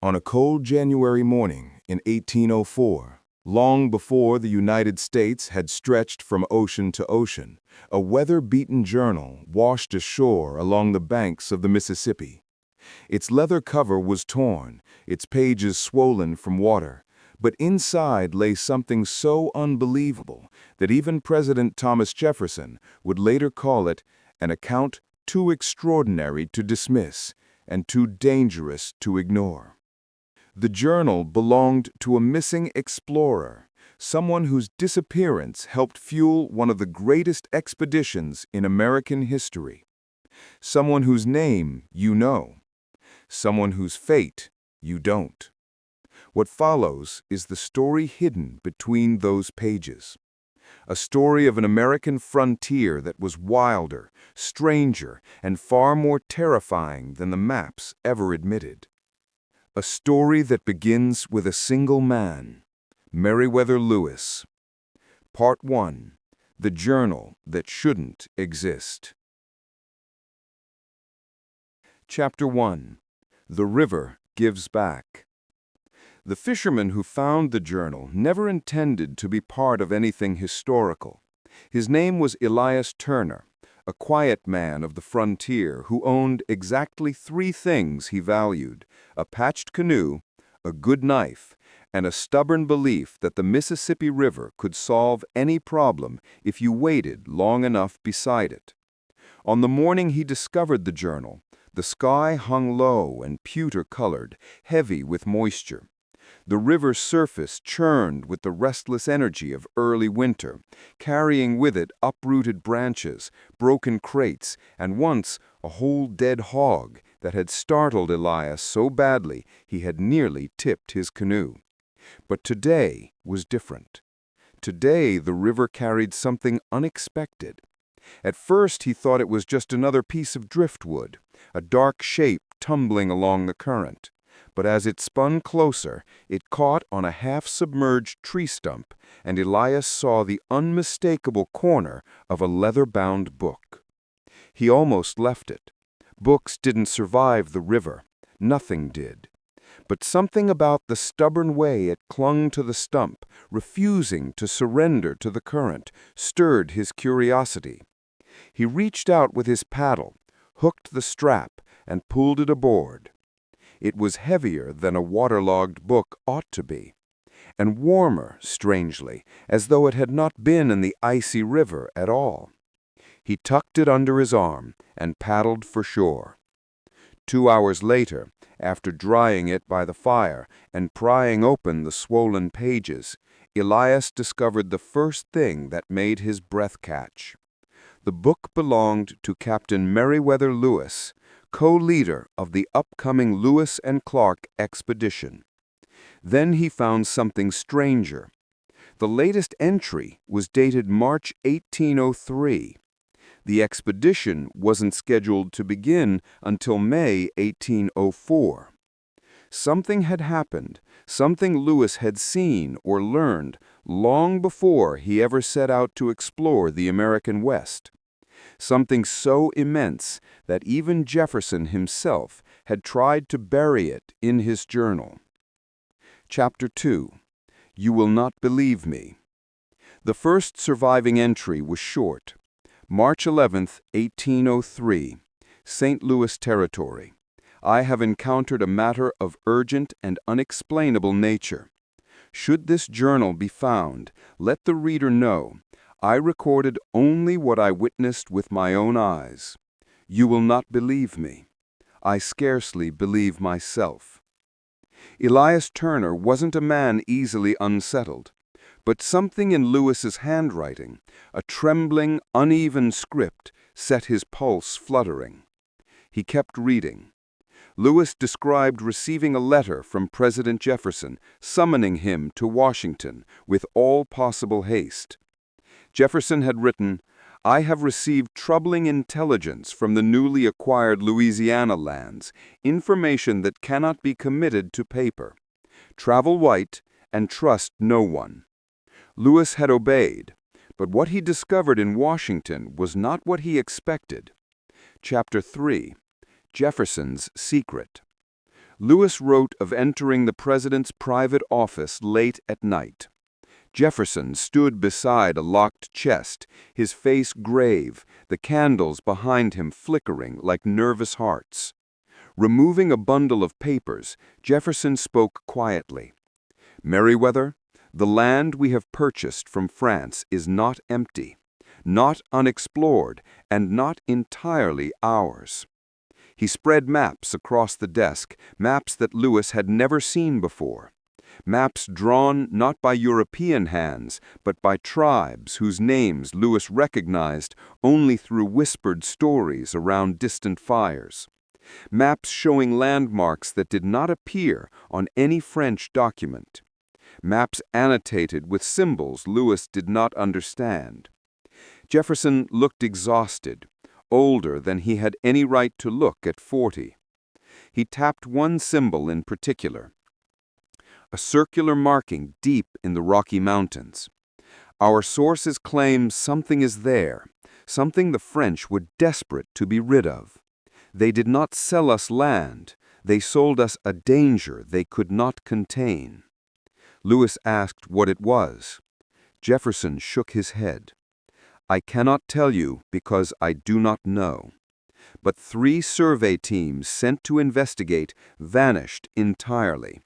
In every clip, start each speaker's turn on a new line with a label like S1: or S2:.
S1: On a cold January morning in 1804, long before the United States had stretched from ocean to ocean, a weather-beaten journal washed ashore along the banks of the Mississippi. Its leather cover was torn, its pages swollen from water, but inside lay something so unbelievable that even President Thomas Jefferson would later call it an account too extraordinary to dismiss and too dangerous to ignore. The journal belonged to a missing explorer, someone whose disappearance helped fuel one of the greatest expeditions in American history. Someone whose name you know, someone whose fate you don't. What follows is the story hidden between those pages. A story of an American frontier that was wilder, stranger, and far more terrifying than the maps ever admitted. A story that begins with a single man, Meriwether Lewis. Part 1. The Journal That Shouldn't Exist. Chapter 1. The River Gives Back. The fisherman who found the journal never intended to be part of anything historical. His name was Elias Turner, a quiet man of the frontier who owned exactly 3 things he valued: a patched canoe, a good knife, and a stubborn belief that the Mississippi River could solve any problem if you waited long enough beside it. On the morning he discovered the journal, the sky hung low and pewter-colored, heavy with moisture. The river's surface churned with the restless energy of early winter, carrying with it uprooted branches, broken crates, and once a whole dead hog that had startled Elias so badly he had nearly tipped his canoe. But today was different. Today the river carried something unexpected. At first he thought it was just another piece of driftwood, a dark shape tumbling along the current. But as it spun closer, it caught on a half-submerged tree stump, and Elias saw the unmistakable corner of a leather-bound book. He almost left it. Books didn't survive the river. Nothing did. But something about the stubborn way it clung to the stump, refusing to surrender to the current, stirred his curiosity. He reached out with his paddle, hooked the strap, and pulled it aboard. It was heavier than a waterlogged book ought to be, and warmer, strangely, as though it had not been in the icy river at all. He tucked it under his arm and paddled for shore. 2 hours later, after drying it by the fire and prying open the swollen pages, Elias discovered the first thing that made his breath catch. The book belonged to Captain Meriwether Lewis, co-leader of the upcoming Lewis and Clark expedition. Then he found something stranger. The latest entry was dated March 1803. The expedition wasn't scheduled to begin until May 1804. Something had happened, something Lewis had seen or learned long before he ever set out to explore the American West. Something so immense that even Jefferson himself had tried to bury it in his journal. Chapter 2. You Will Not Believe Me. The first surviving entry was short. March 11, 1803, St. Louis Territory. I have encountered a matter of urgent and unexplainable nature. Should this journal be found, let the reader know I recorded only what I witnessed with my own eyes. You will not believe me. I scarcely believe myself. Elias Turner wasn't a man easily unsettled, but something in Lewis's handwriting, a trembling, uneven script, set his pulse fluttering. He kept reading. Lewis described receiving a letter from President Jefferson summoning him to Washington with all possible haste. Jefferson had written, I have received troubling intelligence from the newly acquired Louisiana lands, information that cannot be committed to paper. Travel white and trust no one. Lewis had obeyed, but what he discovered in Washington was not what he expected. Chapter 3. Jefferson's Secret. Lewis wrote of entering the president's private office late at night. Jefferson stood beside a locked chest, his face grave, the candles behind him flickering like nervous hearts. Removing a bundle of papers, Jefferson spoke quietly. "Meriwether, the land we have purchased from France is not empty, not unexplored, and not entirely ours." He spread maps across the desk, maps that Lewis had never seen before. Maps drawn not by European hands, but by tribes whose names Lewis recognized only through whispered stories around distant fires. Maps showing landmarks that did not appear on any French document. Maps annotated with symbols Lewis did not understand. Jefferson looked exhausted, older than he had any right to look at 40. He tapped one symbol in particular, a circular marking deep in the Rocky Mountains. "Our sources claim something is there, something the French were desperate to be rid of. They did not sell us land, they sold us a danger they could not contain." Lewis asked what it was. Jefferson shook his head. "I cannot tell you because I do not know." But 3 survey teams sent to investigate vanished entirely.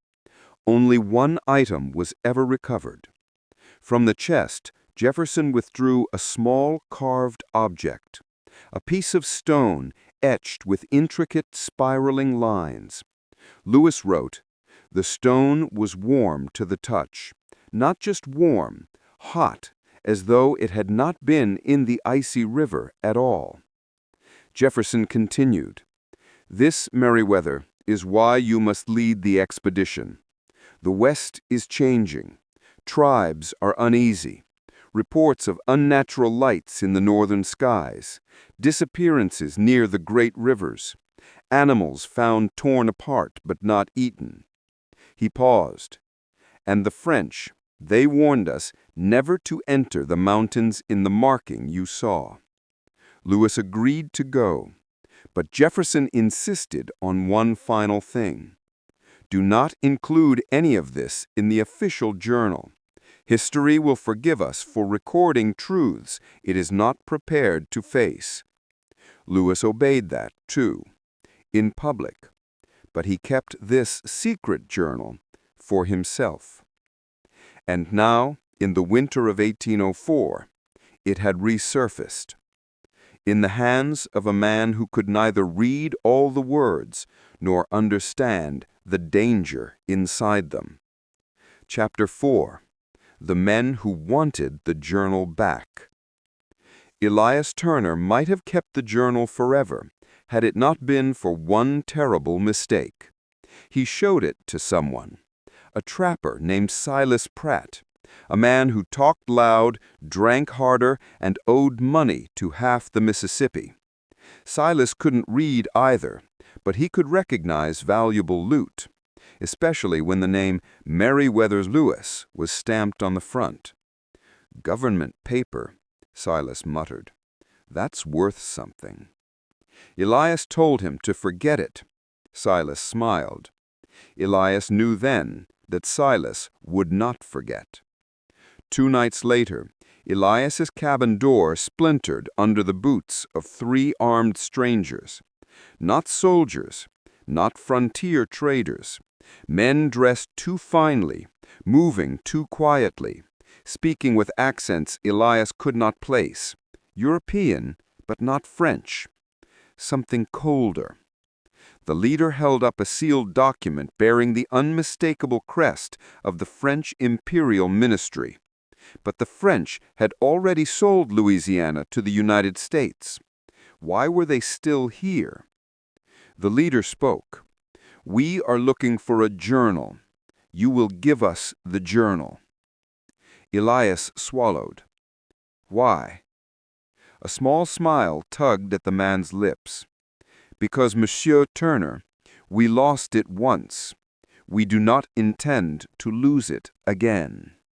S1: Only one item was ever recovered. From the chest, Jefferson withdrew a small carved object, a piece of stone etched with intricate spiraling lines. Lewis wrote, "The stone was warm to the touch, not just warm, hot, as though it had not been in the icy river at all." Jefferson continued, "This, Meriwether, is why you must lead the expedition. The West is changing. Tribes are uneasy. Reports of unnatural lights in the northern skies, disappearances near the great rivers, animals found torn apart but not eaten." He paused. "And the French, they warned us never to enter the mountains in the marking you saw." Lewis agreed to go, but Jefferson insisted on one final thing. "Do not include any of this in the official journal. History will forgive us for recording truths it is not prepared to face." Lewis obeyed that, too, in public, but he kept this secret journal for himself. And now, in the winter of 1804, it had resurfaced. In the hands of a man who could neither read all the words nor understand the danger inside them. Chapter 4. The Men Who Wanted the Journal Back. Elias Turner might have kept the journal forever had it not been for one terrible mistake. He showed it to someone, a trapper named Silas Pratt, a man who talked loud, drank harder, and owed money to half the Mississippi. Silas couldn't read either, but he could recognize valuable loot, especially when the name Meriwether Lewis was stamped on the front. "Government paper," Silas muttered. "That's worth something." Elias told him to forget it. Silas smiled. Elias knew then that Silas would not forget. 2 nights later, Elias's cabin door splintered under the boots of 3 armed strangers. Not soldiers, not frontier traders. Men dressed too finely, moving too quietly, speaking with accents Elias could not place. European, but not French. Something colder. The leader held up a sealed document bearing the unmistakable crest of the French imperial ministry. But the French had already sold Louisiana to the United States. Why were they still here? The leader spoke. "We are looking for a journal. You will give us the journal." Elias swallowed. "Why?" A small smile tugged at the man's lips. "Because, Monsieur Turner, we lost it once. We do not intend to lose it again."